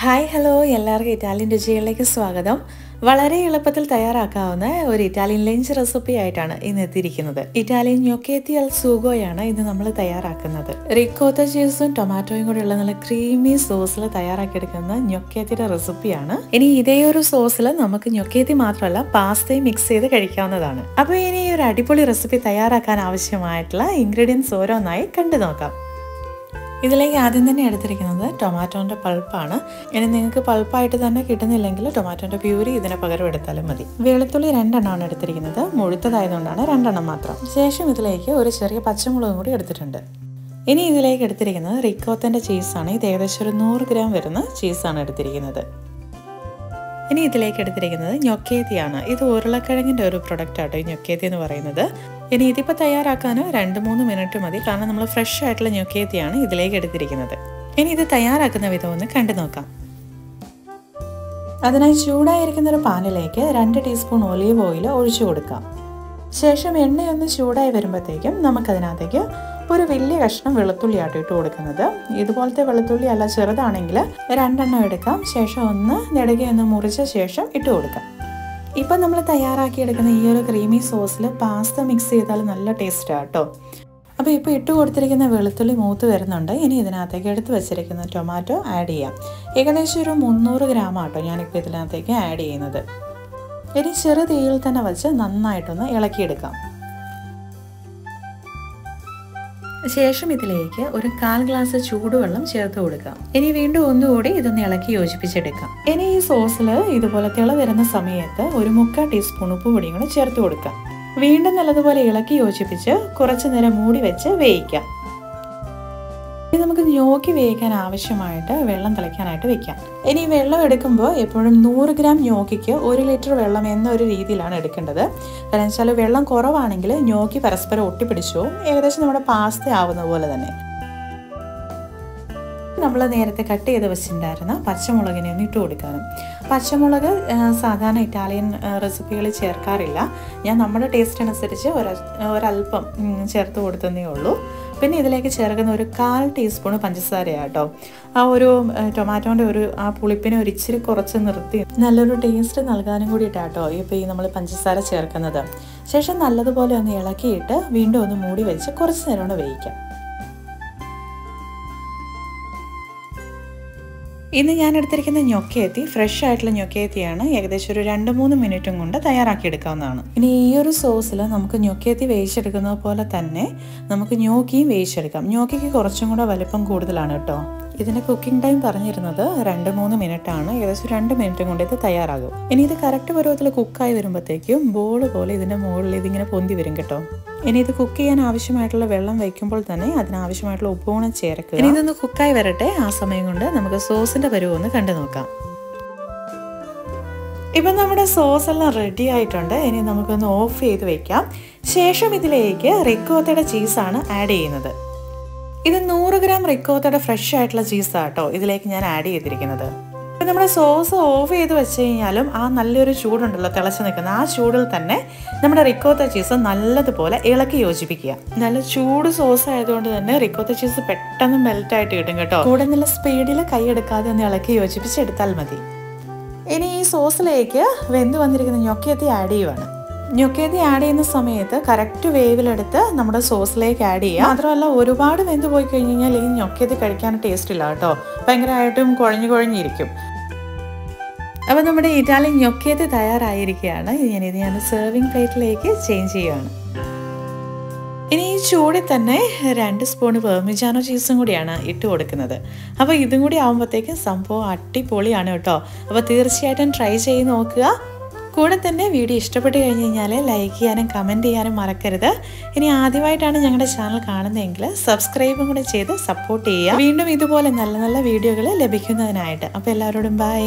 Hi hello എല്ലാവർക്കും Italian രുചികളിലേക്ക് സ്വാഗതം. വളരെ എളുപ്പത്തിൽ തയ്യാറാക്കാവുന്ന ഒരു ഇറ്റാലിയൻ ലഞ്ച് റെസിപ്പി ആയിട്ടാണ് ഇന്ന് എത്തിയിരിക്കുന്നത്. ഇറ്റാലിയൻ gnocchetti al sugoയാണ് ഇന്ന് നമ്മൾ തയ്യാറാക്കുന്നത്. റിക്കോത്ത ചീസും ടൊമാറ്റോയും കൂടെയുള്ള നല്ല ക്രീമി സോസിൽ തയ്യാറാക്കിയെടുക്കുന്ന gnocchettയുടെ റെസിപ്പിയാണ്. ഇനി ഇതേ ഒരു സോസിൽ നമുക്ക് gnocchetti മാത്രമല്ല പാസ്തയും മിക്സ് ചെയ്ത് കഴിക്കാവുന്നതാണ്. അപ്പോൾ ഇനി ഈ ഒരു അടിപൊളി റെസിപ്പി തയ്യാറാക്കാൻ ആവശ്യമായിട്ടുള്ള ഇൻഗ്രീഡിയൻസ് ഓരോന്നായി കണ്ടു നോക്കാം. ഇതിലേക്ക് ആദ്യം തന്നെ എടുത്തിരിക്കുന്നത് ടൊമാറ്റോൻ്റെ പൾപ്പാണ്. ഇനി നിങ്ങൾക്ക് പൾപ്പായിട്ട് തന്നെ കിട്ടുന്നില്ലെങ്കിൽ ടൊമാറ്റോൻ്റെ പ്യൂരി ഇതിന് പകരം എടുത്താലും മതി. വെളുത്തുള്ളി 2 എണ്ണമാണ് എടുത്തിരിക്കുന്നത്. മുഴുത്തതായതുകൊണ്ടാണ് 2 എണ്ണം മാത്രം. ശേഷം ഇതിലേക്ക് ഒരു ചെറിയ പച്ചമുളകും കൂടി എടുത്തിട്ടുണ്ട്. ഇനി ഇതിലേക്ക് എടുത്തിരിക്കുന്നത് റിക്കോത്തൻ്റെ ചീസാണ്. ഇത് ഏകദേശം ഒരു 100 ഗ്രാം വരുന്ന ചീസാണ് എടുത്തിരിക്കുന്നത്. ഇനി ഇതിലേക്ക് എടുത്തിരിക്കുന്നത് gnocchetti. ഇത് ഉരുളക്കിഴങ്ങിൻ്റെ ഒരു പ്രൊഡക്റ്റ് ആട്ടോ ഈ gnocchetti എന്ന് പറയുന്നത്. ഇനി ഇതിപ്പോൾ തയ്യാറാക്കാൻ 2-3 മിനിറ്റ് മതി. കാരണം നമ്മൾ ഫ്രഷ് ആയിട്ടുള്ള gnocchetti ഇതിലേക്ക് എടുത്തിരിക്കുന്നത്. ഇനി ഇത് തയ്യാറാക്കുന്ന വിധം ഒന്ന് കണ്ടു നോക്കാം. അതിനായി ചൂടായിരിക്കുന്ന ഒരു പാനിലേക്ക് 2 ടീസ്പൂൺ ഒലീവ് ഓയിൽ ഒഴിച്ചു കൊടുക്കാം. ശേഷം എണ്ണയൊന്ന് ചൂടായി വരുമ്പോഴത്തേക്കും നമുക്കതിനകത്തേക്ക് ഒരു വലിയ കഷ്ണം വെളുത്തുള്ളി ആട്ടോ ഇട്ട് കൊടുക്കുന്നത്. ഇതുപോലത്തെ വെളുത്തുള്ളി അല്ല, ചെറുതാണെങ്കിൽ 2 എണ്ണം എടുക്കാം. ശേഷം ഒന്ന് നെടുകയൊന്ന് മുറിച്ച ശേഷം ഇട്ട് കൊടുക്കാം. ഇപ്പം നമ്മൾ തയ്യാറാക്കിയെടുക്കുന്ന ഈ ഒരു ക്രീമി സോസിൽ പാസ്ത മിക്സ് ചെയ്താൽ നല്ല ടേസ്റ്റാണ് കേട്ടോ. അപ്പോൾ ഇപ്പോൾ ഇട്ട് കൊടുത്തിരിക്കുന്ന വെളുത്തുള്ളി മൂത്ത് വരുന്നുണ്ട്. ഇനി ഇതിനകത്തേക്ക് എടുത്ത് വെച്ചിരിക്കുന്ന ടൊമാറ്റോ ആഡ് ചെയ്യാം. ഏകദേശം ഒരു 300 ഗ്രാം ആട്ടോ ഞാനിപ്പോൾ ഇതിനകത്തേക്ക് ആഡ് ചെയ്യുന്നത്. ഇനി ചെറു തീയിൽ തന്നെ വെച്ച് നന്നായിട്ടൊന്ന് ഇളക്കിയെടുക്കാം. ശേഷം ഇതിലേക്ക് ഒരു 1/4 ഗ്ലാസ് ചൂടുവെള്ളം ചേർത്ത് കൊടുക്കാം. ഇനി വീണ്ടും ഒന്നുകൂടി ഇതൊന്ന് ഇളക്കി യോജിപ്പിച്ചെടുക്കാം. ഇനി ഈ സോസിൽ ഇതുപോലെ തിള വരുന്ന സമയത്ത് ഒരു 1/4 ടീസ്പൂൺ ഉപ്പുപൊടിയും കൂടി ചേർത്ത് കൊടുക്കാം. വീണ്ടും നല്ലതുപോലെ ഇളക്കി യോജിപ്പിച്ച് കുറച്ചു നേരം മൂടി വെച്ച് വേവിക്കാം. ഇനി നമുക്ക് gnocchi വേവിക്കാൻ ആവശ്യമായിട്ട് വെള്ളം തിളയ്ക്കാനായിട്ട് വെക്കാം. ഇനി വെള്ളം എടുക്കുമ്പോൾ എപ്പോഴും 100 ഗ്രാം gnocchiക്ക് 1 ലിറ്റർ വെള്ളം എന്നൊരു രീതിയിലാണ് എടുക്കേണ്ടത്. കാരണം വെച്ചാൽ വെള്ളം കുറവാണെങ്കിൽ gnocchi പരസ്പരം ഒട്ടിപ്പിടിച്ചു ഏകദേശം നമ്മുടെ പാസ്ത ആവുന്ന പോലെ തന്നെ. നമ്മൾ നേരത്തെ കട്ട് ചെയ്ത് വെച്ചിട്ടുണ്ടായിരുന്ന പച്ചമുളകിനെ ഒന്ന് ഇട്ട് കൊടുക്കാനും. പച്ചമുളക് സാധാരണ ഇറ്റാലിയൻ റെസിപ്പികളിൽ ചേർക്കാറില്ല. ഞാൻ നമ്മുടെ ടേസ്റ്റ് അനുസരിച്ച് ഒരല്പം ചേർത്ത് കൊടുത്തതേ ഉള്ളൂ. പിന്നെ ഇതിലേക്ക് ചേർക്കുന്ന ഒരു 1/4 ടീസ്പൂൺ പഞ്ചസാരയാട്ടോ. ആ ഒരു ടൊമാറ്റോൻ്റെ ആ പുളിപ്പിനെ ഒരു ഇച്ചിരി കുറച്ച് നിർത്തി നല്ലൊരു ടേസ്റ്റ് നൽകാനും കൂടിയിട്ടാട്ടോ ഇപ്പോൾ ഈ നമ്മൾ പഞ്ചസാര ചേർക്കുന്നത്. ശേഷം നല്ലതുപോലെ ഒന്ന് ഇളക്കിയിട്ട് വീണ്ടും ഒന്ന് മൂടി വെച്ച് കുറച്ച് നേരം ഒന്ന് വേവിക്കാം. ഇന്ന് ഞാൻ എടുത്തിരിക്കുന്ന gnocchetti ഫ്രഷ് ആയിട്ടുള്ള gnocchetti. ഏകദേശം ഒരു 2-3 മിനിറ്റും കൊണ്ട് തയ്യാറാക്കിയെടുക്കാവുന്നതാണ്. ഇനി ഈ ഒരു സോസിൽ നമുക്ക് gnocchetti വേവിച്ചെടുക്കുന്നത് പോലെ തന്നെ നമുക്ക് gnocchiയും വേവിച്ചെടുക്കാം. gnocchiക്ക് കുറച്ചും കൂടെ വലിപ്പം കൂടുതലാണ് കേട്ടോ. ഇതിൻ്റെ കുക്കിംഗ് ടൈം പറഞ്ഞിരുന്നത് 2-3 മിനിറ്റാണ്. ഏകദേശം 2 മിനിറ്റും കൊണ്ട് ഇത് തയ്യാറാകും. ഇനി ഇത് കറക്റ്റ് പരുവത്തിൽ കുക്കായി വരുമ്പോഴത്തേക്കും ബോൾ പോലെ ഇതിൻ്റെ മുകളിൽ ഇതിങ്ങനെ പൊന്തി വരും കേട്ടോ. ഇനി ഇത് കുക്ക് ചെയ്യാൻ ആവശ്യമായിട്ടുള്ള വെള്ളം വയ്ക്കുമ്പോൾ തന്നെ അതിനാവശ്യമായിട്ടുള്ള ഉപ്പുകൂടെ ചേർക്കുക. ഇനി ഇതൊന്ന് കുക്കായി വരട്ടെ. ആ സമയം കൊണ്ട് നമുക്ക് സോസിൻ്റെ പരുവം ഒന്ന് കണ്ടു നോക്കാം. ഇപ്പം നമ്മുടെ സോസ് എല്ലാം റെഡി ആയിട്ടുണ്ട്. ഇനി നമുക്കൊന്ന് ഓഫ് ചെയ്ത് വെക്കാം. ശേഷം ഇതിലേക്ക് റിക്കോത്തയുടെ ചീസാണ് ആഡ് ചെയ്യുന്നത്. ഇത് 100 ഗ്രാം റിക്കോത്തയുടെ ഫ്രഷ് ആയിട്ടുള്ള ചീസാട്ടോ ഇതിലേക്ക് ഞാൻ ആഡ് ചെയ്തിരിക്കുന്നത്. ഇപ്പം നമ്മുടെ സോസ് ഓഫ് ചെയ്ത് വെച്ച് കഴിഞ്ഞാലും ആ നല്ലൊരു ചൂടുണ്ടല്ലോ തിളച്ച് നിൽക്കുന്ന ആ ചൂടിൽ തന്നെ നമ്മുടെ റിക്കോത്ത ചീസ് നല്ലതുപോലെ ഇളക്കി യോജിപ്പിക്കുക. നല്ല ചൂട് സോസ് ആയതുകൊണ്ട് തന്നെ റിക്കോത്ത ചീസ് പെട്ടെന്ന് മെൽറ്റായിട്ട് കിട്ടും കേട്ടോ. കൂടെ നല്ല സ്പീഡിൽ കൈയെടുക്കാതെ ഒന്ന് ഇളക്കി യോജിപ്പിച്ചെടുത്താൽ മതി. ഇനി ഈ സോസിലേക്ക് വെന്ത് വന്നിരിക്കുന്ന gnocchetti ആഡ് ചെയ്യുവാണ്. gnocchetti ആഡ് ചെയ്യുന്ന സമയത്ത് കറക്റ്റ് വേവിലെടുത്ത് നമ്മുടെ സോസിലേക്ക് ആഡ് ചെയ്യുക. മാത്രമല്ല ഒരുപാട് വെന്ത് പോയി കഴിഞ്ഞ് കഴിഞ്ഞാൽ ഈ gnocchetti കഴിക്കാൻ ടേസ്റ്റ് ഇല്ല കേട്ടോ. ഭയങ്കരമായിട്ടും കുഴഞ്ഞിരിക്കും. അപ്പോൾ നമ്മുടെ ഇറ്റാലിയൻ gnocchetti തയ്യാറായിരിക്കുകയാണ്. ഞാനിത് ഞാൻ സെർവിങ് പ്ലേറ്റിലേക്ക് ചേഞ്ച് ചെയ്യുകയാണ്. ഇനി ഈ ചൂടിൽ തന്നെ 2 സ്പൂൺ പാർമിജാനോ ചീസും കൂടിയാണ് ഇട്ട് കൊടുക്കുന്നത്. അപ്പോൾ ഇതും കൂടി ആകുമ്പോഴത്തേക്കും സംഭവം അടിപൊളിയാണ് കേട്ടോ. അപ്പോൾ തീർച്ചയായിട്ടും ട്രൈ ചെയ്ത് നോക്കുക. കൂടെ തന്നെ വീഡിയോ ഇഷ്ടപ്പെട്ട് കഴിഞ്ഞ് കഴിഞ്ഞാൽ ലൈക്ക് ചെയ്യാനും കമൻറ്റ് ചെയ്യാനും മറക്കരുത്. ഇനി ആദ്യമായിട്ടാണ് ഞങ്ങളുടെ ചാനൽ കാണുന്നതെങ്കിൽ സബ്സ്ക്രൈബും കൂടെ ചെയ്ത് സപ്പോർട്ട് ചെയ്യുക. വീണ്ടും ഇതുപോലെ നല്ല നല്ല വീഡിയോകൾ ലഭിക്കുന്നതിനായിട്ട്. അപ്പോൾ എല്ലാവരോടും ബൈ.